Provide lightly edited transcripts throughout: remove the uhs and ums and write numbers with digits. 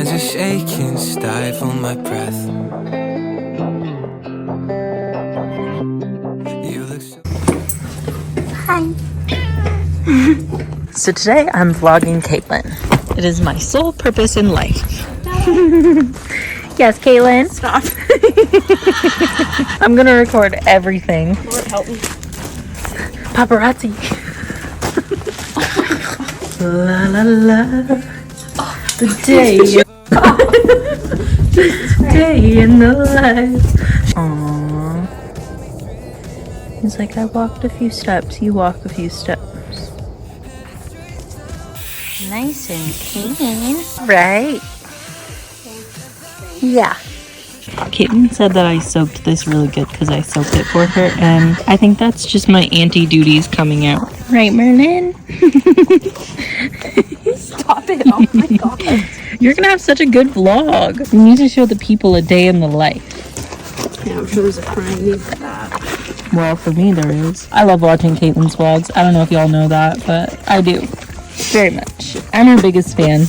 hands are shaking, stifle my breath. You look so... Hi. So today I'm vlogging Kaitlyn. It is my sole purpose in life. Yes, Kaitlyn. Stop. I'm gonna record everything. Lord help me. Paparazzi. La la la. The day. Day in the life. Aww. It's like I walked a few steps, you walk a few steps. Nice and clean. Right? Yeah. Kaitlyn said that I soaked this really good because I soaked it for her, and I think that's just my auntie duties coming out. Right, Merlin? Stop it. Oh my god. You're gonna have such a good vlog. You need to show the people a day in the life. Yeah, I'm sure there's a crying need for that. Well, for me there is. I love watching Kaitlyn's vlogs. I don't know if y'all know that, but I do. Very much. I'm her biggest fan.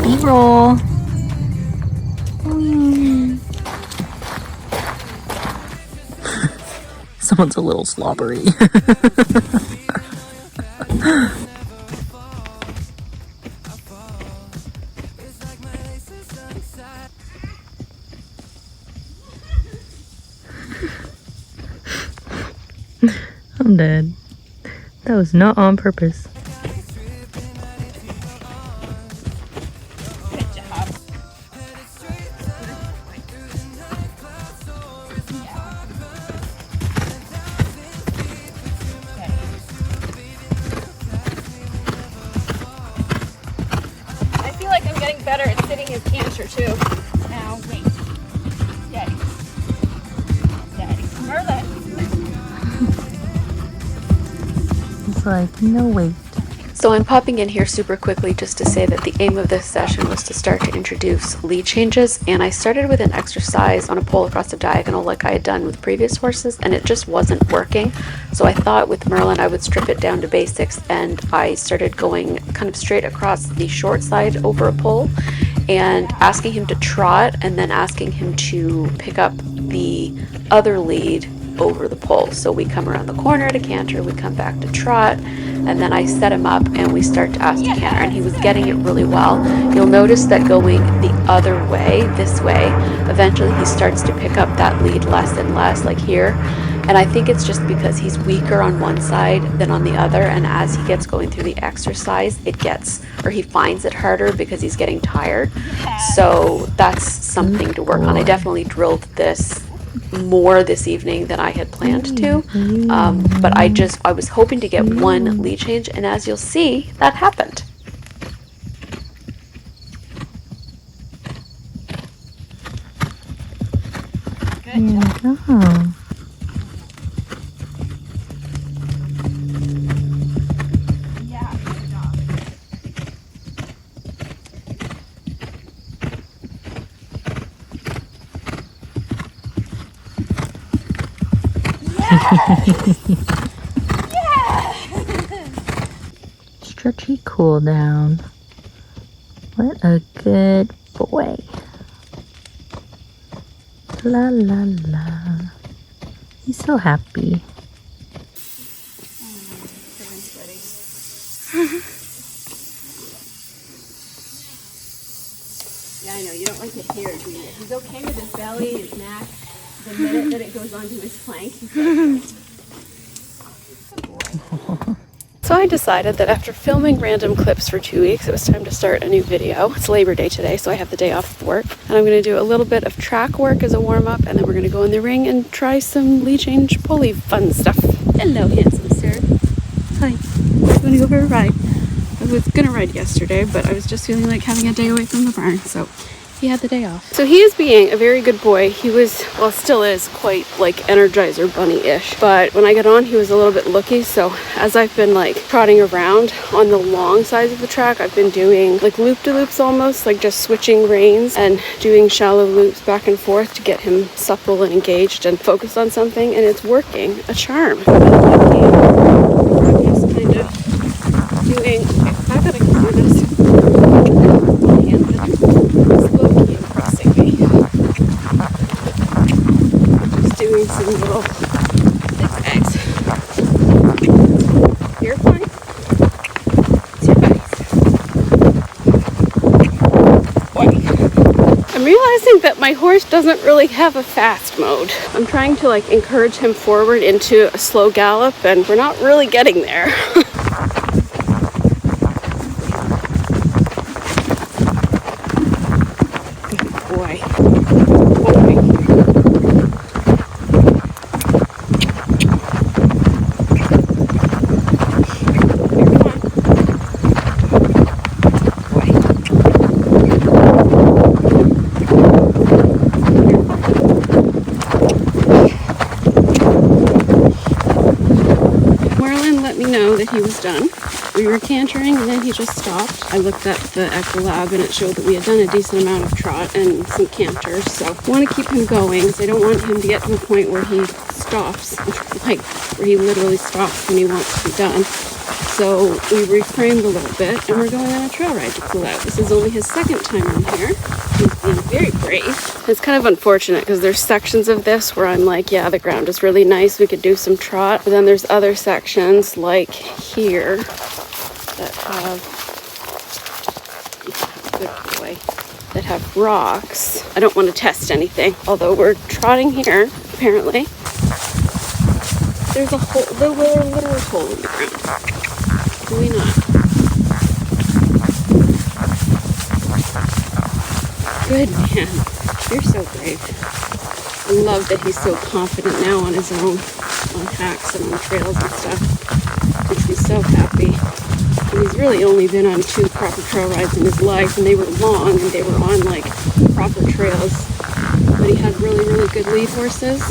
B-roll. Someone's a little slobbery. I'm dead. That was not on purpose. I feel like I'm getting better at sitting in canter too. Now, wait. Steady. Steady. Merlin. It's like, no wait. So I'm popping in here super quickly just to say that the aim of this session was to start to introduce lead changes, and I started with an exercise on a pole across the diagonal like I had done with previous horses, and it just wasn't working. So I thought with Merlin I would strip it down to basics, and I started going kind of straight across the short side over a pole and asking him to trot, and then asking him to pick up the other lead over the pole. So we come around the corner to canter, we come back to trot, and then I set him up and we start to ask to canter, and he was getting it really well. You'll notice that going the other way, this way, eventually he starts to pick up that lead less and less, like here. And I think it's just because he's weaker on one side than on the other, and as he gets going through the exercise, it gets, or he finds it harder because he's getting tired. So that's something to work on. I definitely drilled this more this evening than I had planned to, but I was hoping to get one lead change, and as you'll see, that happened. Good job. Oh. Yeah, good job. Stretchy cool down. What a good boy. La la la. He's so happy. Yeah, I know, you don't like to hear it, do you? He's okay with his belly, his neck. The minute that it goes onto his flank, he's like, So I decided that after filming random clips for 2 weeks, it was time to start a new video. It's Labor Day today, so I have the day off of work. And I'm going to do a little bit of track work as a warm-up, and then we're going to go in the ring and try some lead change pulley fun stuff. Hello, handsome sir. Hi. I'm going to go for a ride. I was going to ride yesterday, but I was just feeling like having a day away from the barn, so he had the day off. So he is being a very good boy. He was, well, still is quite like Energizer bunny-ish, but when I got on, he was a little bit looky. So as I've been like trotting around on the long sides of the track, I've been doing like loop-de-loops almost, like just switching reins and doing shallow loops back and forth to get him supple and engaged and focused on something, and it's working a charm. He's kind of doing, I bet I can do this. little 6 eggs. You're fine. It's your buddies. Boy. I'm realizing that my horse doesn't really have a fast mode. I'm trying to like encourage him forward into a slow gallop, and we're not really getting there. Good boy. That he was done. We were cantering and then he just stopped. I looked at the Equilab and it showed that we had done a decent amount of trot and some canters, so I want to keep him going because I don't want him to get to the point where he stops, like where he literally stops when he wants to be done. So we reframed a little bit and we're going on a trail ride to cool out. This is only his second time on here. He's being very brave. It's kind of unfortunate because there's sections of this where I'm like, yeah, the ground is really nice, we could do some trot. But then there's other sections like here that have, good boy, that have rocks. I don't want to test anything, although we're trotting here, apparently. There's a hole, the literal hole in the ground. Do we not? Good man. You're so brave. I love that he's so confident now on his own, on hacks and on trails and stuff. Makes me so happy. And he's really only been on 2 proper trail rides in his life, and they were long and they were on like proper trails. But he had really, really good lead horses.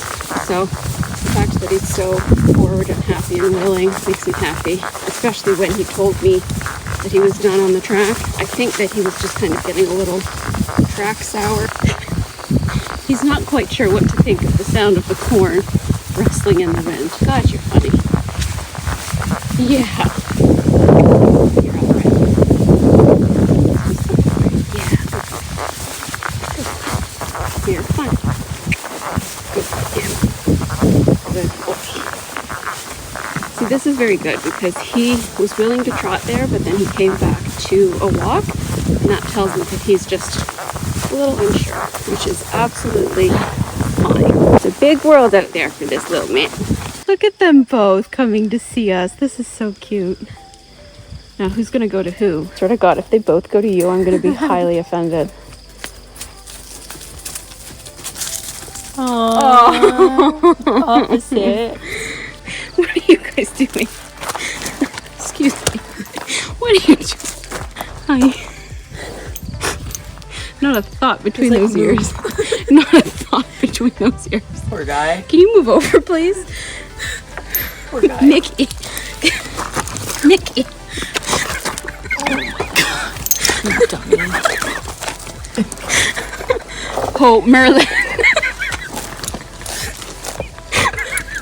So the fact that he's so forward and happy and willing makes me happy, especially when he told me that he was done on the track. I think that he was just kind of getting a little track sour. He's not quite sure what to think of the sound of the corn rustling in the wind. God, you're funny. Yeah. You're all right. Yeah. You're fine. Good boy. Good boy. See, this is very good because he was willing to trot there, but then he came back to a walk, and that tells me that he's just a little unsure, which is absolutely fine. It's a big world out there for this little man. Look at them both coming to see us. This is so cute. Now, who's going to go to who? Swear to God, if they both go to you, I'm going to be highly offended. Oh, opposite. What are you guys doing? Excuse me. What are you doing? Hi. Not a thought between those ears. Not a thought between those ears. Poor guy. Can you move over, please? Poor guy. Mickey. Mickey. You dummy. Oh, Merlin.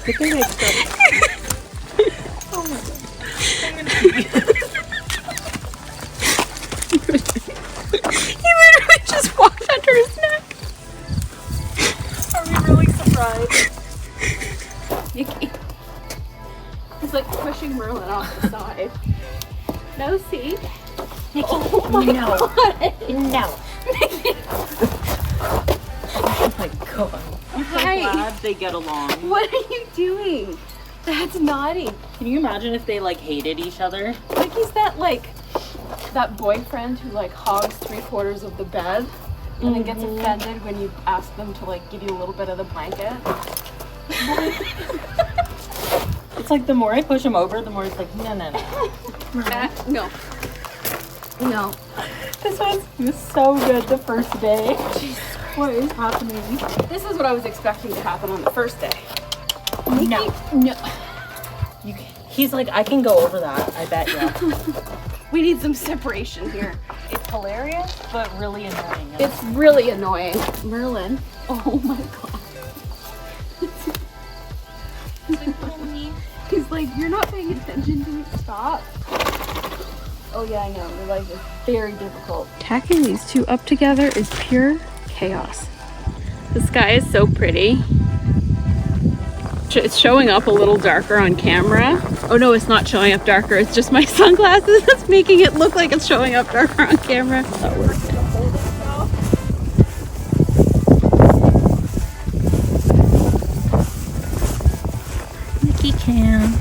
I think I stopped. Oh my God. I'm gonna pee. He literally just walked under his neck. Are we really surprised? Mickey. He's like pushing Merlin off the side. No seat. Mickey. Oh my God. No. Mickey. Oh my God. I'm so Hi. glad they get along. What are you doing? That's naughty. Can you imagine if they like hated each other? Mickey's that boyfriend who like hogs 3/4 of the bed and then gets offended when you ask them to like give you a little bit of the blanket. It's like the more I push him over, the more it's like, no. No. No. This was so good the first day. Jesus. What is happening? This is what I was expecting to happen on the first day. No. He's like, I can go over that, I bet you. We need some separation here. It's hilarious, but really annoying. It's really annoying. Merlin. Oh my God. He's like, you're not paying attention to me. Stop. Oh yeah, I know. Your life is very difficult. Tacking these two up together is pure chaos. The sky is so pretty. It's showing up a little darker on camera. Oh no, it's not showing up darker. It's just my sunglasses that's making it look like it's showing up darker on camera. That works. Mickey can.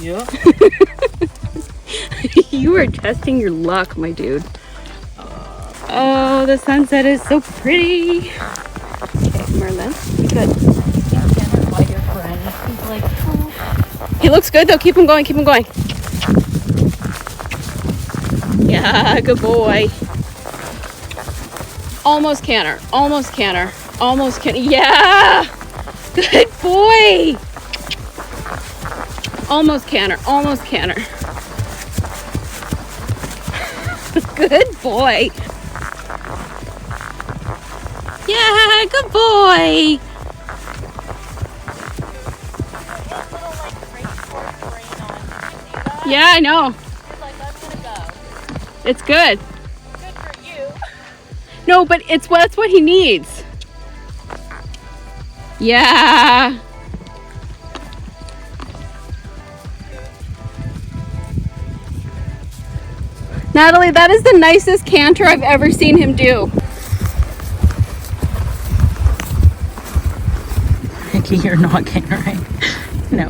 Yep. You are testing your luck, my dude. Oh, the sunset is so pretty. Okay, Merlin, good. He looks good though. Keep him going. Keep him going. Yeah, good boy. Almost canter. Almost canter. Almost canter. Yeah. Good boy. Almost canter. Almost canter. Good boy. Yeah, good boy. Yeah, I know. It's good. Good for you. No, but that's what he needs. Yeah. Natalie, that is the nicest canter I've ever seen him do. Mickey, you're not cantering. No.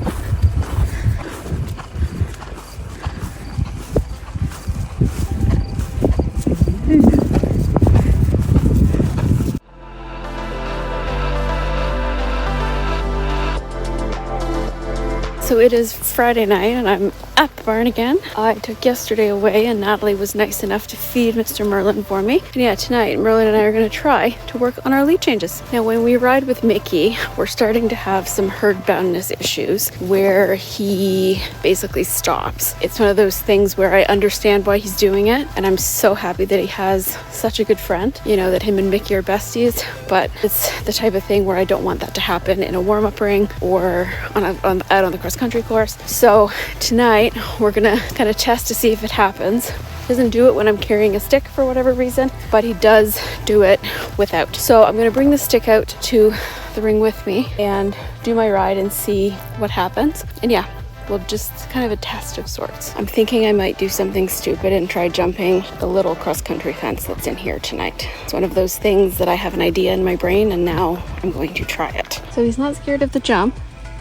So it is Friday night and I'm at the barn again. I took yesterday away and Natalie was nice enough to feed Mr. Merlin for me. And yeah, tonight Merlin and I are going to try to work on our lead changes. Now when we ride with Mickey, we're starting to have some herd boundness issues where he basically stops. It's one of those things where I understand why he's doing it and I'm so happy that he has such a good friend. You know, that him and Mickey are besties, but it's the type of thing where I don't want that to happen in a warm-up ring or out on the cross-country course. So tonight we're gonna kind of test to see if it happens. He doesn't do it when I'm carrying a stick for whatever reason, but he does do it without. So I'm gonna bring the stick out to the ring with me and do my ride and see what happens. And yeah, we'll just kind of a test of sorts. I'm thinking I might do something stupid and try jumping the little cross-country fence that's in here tonight. It's one of those things that I have an idea in my brain and now I'm going to try it. So he's not scared of the jump,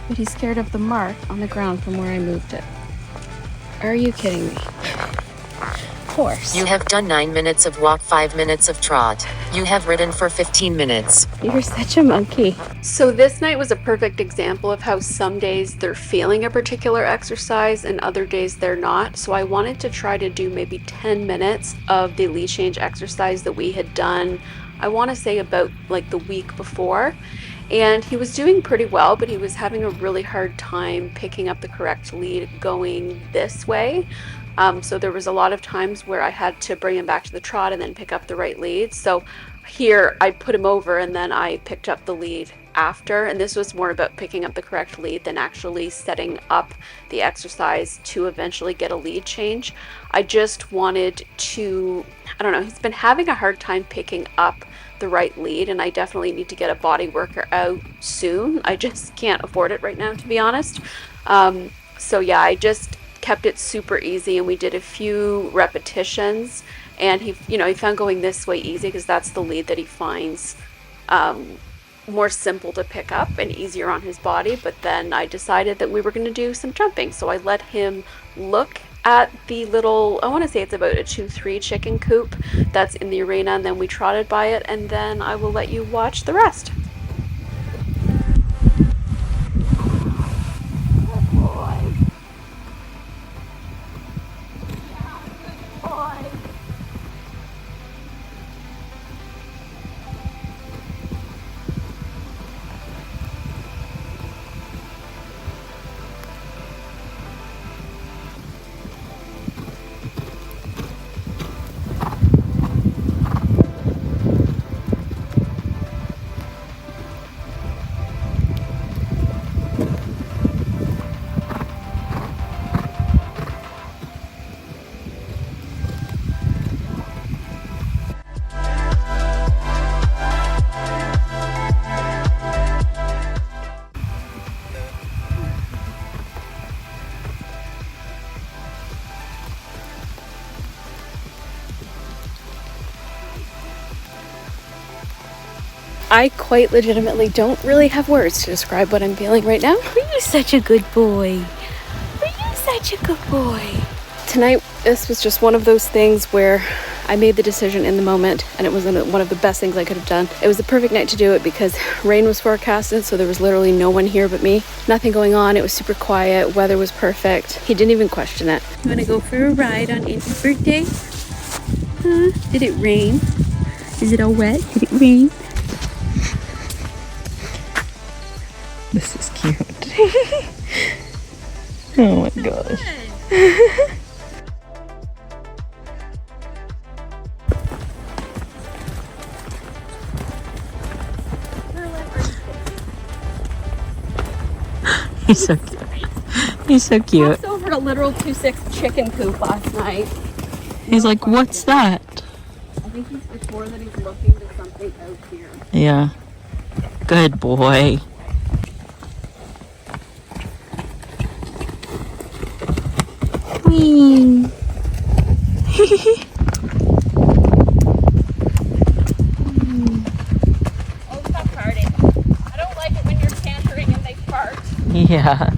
but he's scared of the mark on the ground from where I moved it. Are you kidding me? Of course. You have done 9 minutes of walk, 5 minutes of trot. You have ridden for 15 minutes. You're such a monkey. So this night was a perfect example of how some days they're feeling a particular exercise and other days they're not. So I wanted to try to do maybe 10 minutes of the lead change exercise that we had done, I want to say about like the week before. And he was doing pretty well, but he was having a really hard time picking up the correct lead going this way. So there was a lot of times where I had to bring him back to the trot and then pick up the right lead. So here I put him over and then I picked up the lead after. And this was more about picking up the correct lead than actually setting up the exercise to eventually get a lead change. I just wanted to, I don't know, he's been having a hard time picking up the right lead and I definitely need to get a body worker out soon. I just can't afford it right now, to be honest. So yeah, I just kept it super easy and we did a few repetitions and he found going this way easy because that's the lead that he finds more simple to pick up and easier on his body. But then I decided that we were going to do some jumping, so I let him look at the little, I want to say it's about a 2-3 chicken coop that's in the arena, and then we trotted by it, and then I will let you watch the rest. I quite legitimately don't really have words to describe what I'm feeling right now. Are you such a good boy? Are you such a good boy? Tonight, this was just one of those things where I made the decision in the moment, and it was one of the best things I could have done. It was the perfect night to do it because rain was forecasted, so there was literally no one here but me. Nothing going on. It was super quiet. Weather was perfect. He didn't even question it. You want to go for a ride on Auntie's birthday? Huh? Did it rain? Is it all wet? Did it rain? This is cute. Oh my gosh. He's so cute. He's so cute. Crossed over a literal 2-6 chicken coop last night. He's like, what's that? I think it's more that he's looking to something out here. Yeah. Good boy. Whee. Oh, stop farting. I don't like it when you're cantering and they fart. Yeah.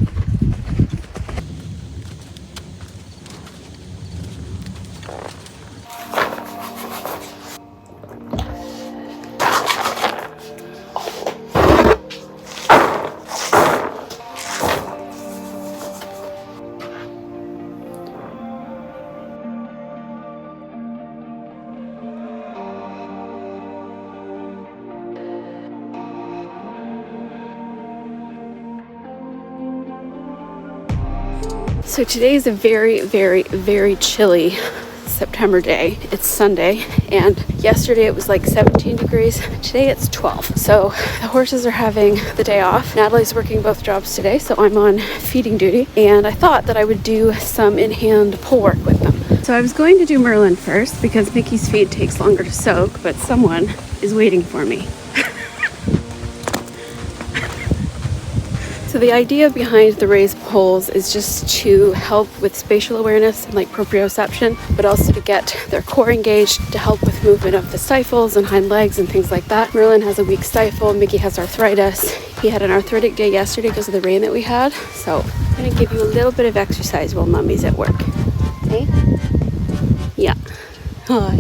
So today is a very, very, very chilly September day. It's Sunday, and yesterday it was like 17 degrees. Today it's 12. So the horses are having the day off. Nathalie's working both jobs today, so I'm on feeding duty, and I thought that I would do some in-hand pull work with them. So I was going to do Merlin first because Mickey's feed takes longer to soak, but someone is waiting for me. So the idea behind the raised poles is just to help with spatial awareness and like proprioception, but also to get their core engaged to help with movement of the stifles and hind legs and things like that. Merlin has a weak stifle, Mickey has arthritis. He had an arthritic day yesterday because of the rain that we had. So I'm gonna give you a little bit of exercise while mommy's at work. Okay? Yeah. Hi.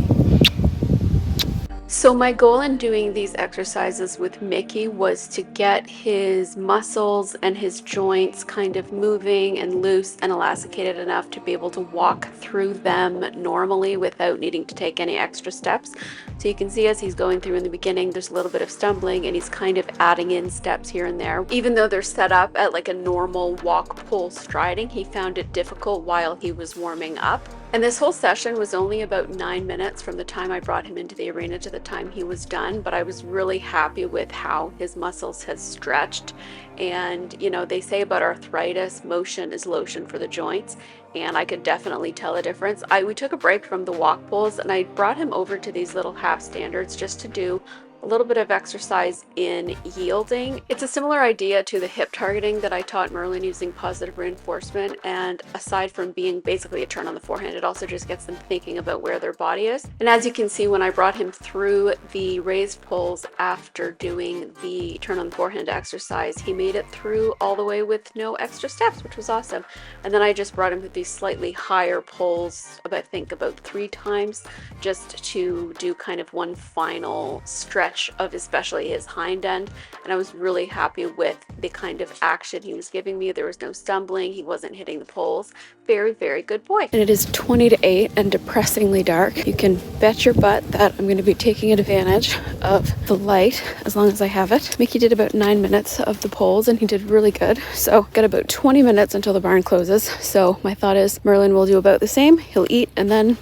So my goal in doing these exercises with Mickey was to get his muscles and his joints kind of moving and loose and elasticated enough to be able to walk through them normally without needing to take any extra steps. So you can see as he's going through in the beginning, there's a little bit of stumbling and he's kind of adding in steps here and there. Even though they're set up at like a normal walk, pull, striding, he found it difficult while he was warming up. And this whole session was only about 9 minutes from the time I brought him into the arena to the time he was done, but I was really happy with how his muscles had stretched. And you know, they say about arthritis, motion is lotion for the joints, and I could definitely tell a difference. We took a break from the walk pulls and I brought him over to these little half standards just to do a little bit of exercise in yielding. It's a similar idea to the hip targeting that I taught Merlin using positive reinforcement, and aside from being basically a turn on the forehand, it also just gets them thinking about where their body is. And as you can see, when I brought him through the raised pulls after doing the turn on the forehand exercise, he made it through all the way with no extra steps, which was awesome. And then I just brought him with these slightly higher pulls, I think about 3 times, just to do kind of one final stretch of especially his hind end. And I was really happy with the kind of action he was giving me. There was no stumbling, he wasn't hitting the poles. Very, very good boy. And it is 20 to 8 and depressingly dark. You can bet your butt that I'm going to be taking advantage of the light as long as I have it. Mickey did about 9 minutes of the poles and he did really good. So got about 20 minutes until the barn closes. So my thought is Merlin will do about the same. He'll eat and then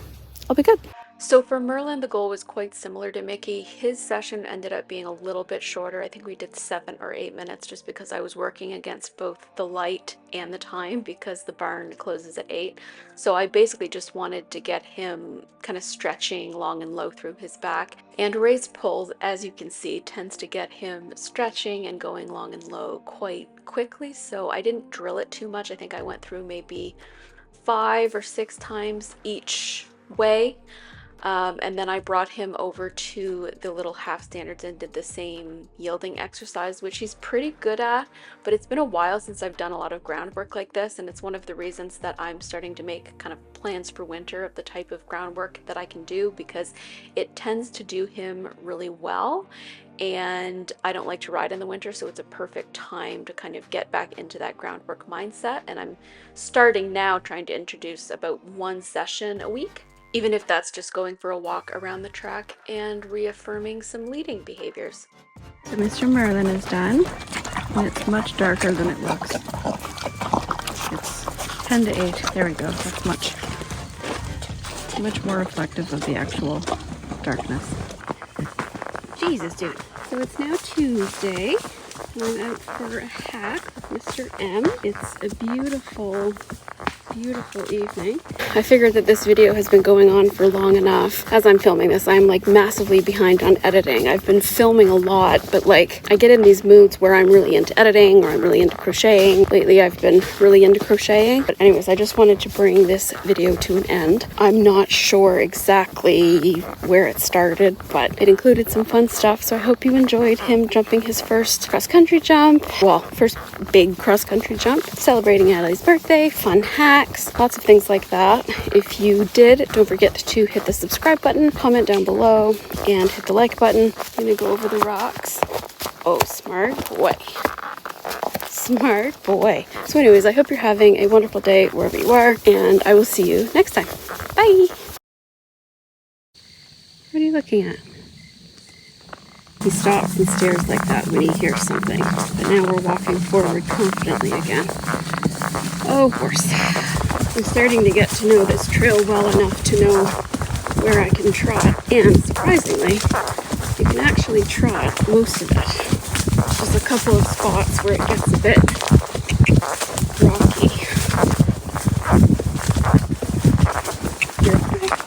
I'll be good. So for Merlin, the goal was quite similar to Mickey. His session ended up being a little bit shorter. I think we did 7 or 8 minutes just because I was working against both the light and the time because the barn closes at 8. So I basically just wanted to get him kind of stretching long and low through his back. And raised pulls, as you can see, tends to get him stretching and going long and low quite quickly. So I didn't drill it too much. I think I went through maybe 5 or 6 times each way. And then I brought him over to the little half standards and did the same yielding exercise, which he's pretty good at, but it's been a while since I've done a lot of groundwork like this, and it's one of the reasons that I'm starting to make kind of plans for winter of the type of groundwork that I can do, because it tends to do him really well. And I don't like to ride in the winter, so it's a perfect time to kind of get back into that groundwork mindset. And I'm starting now trying to introduce about 1 session a week, even if that's just going for a walk around the track and reaffirming some leading behaviors. So Mr. Merlin is done, and it's much darker than it looks. It's 10 to 8. There we go. That's much more reflective of the actual darkness. Jesus, dude. So it's now Tuesday, and I'm out for a hack with Mr. M. It's a beautiful evening. I figured that this video has been going on for long enough. As I'm filming this, I'm like massively behind on editing. I've been filming a lot, but like I get in these moods where I'm really into editing or I'm really into crocheting. Lately I've been really into crocheting. But anyways, I just wanted to bring this video to an end. I'm not sure exactly where it started, but it included some fun stuff. So I hope you enjoyed him jumping his first cross-country jump. Well, first big cross-country jump. Celebrating Natalie's birthday, fun hacks, lots of things like that. If you did, don't forget to hit the subscribe button, comment down below, and hit the like button. I'm gonna go over the rocks. Oh, smart boy. Smart boy. So anyways, I hope you're having a wonderful day wherever you are, and I will see you next time. Bye. What are you looking at? He stops and stares like that when he hears something, but now we're walking forward confidently again. Oh, horse. I'm starting to get to know this trail well enough to know where I can trot, and surprisingly, you can actually trot most of it. Just a couple of spots where it gets a bit rocky.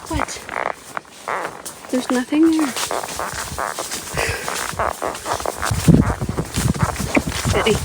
What? There's nothing there. Steady.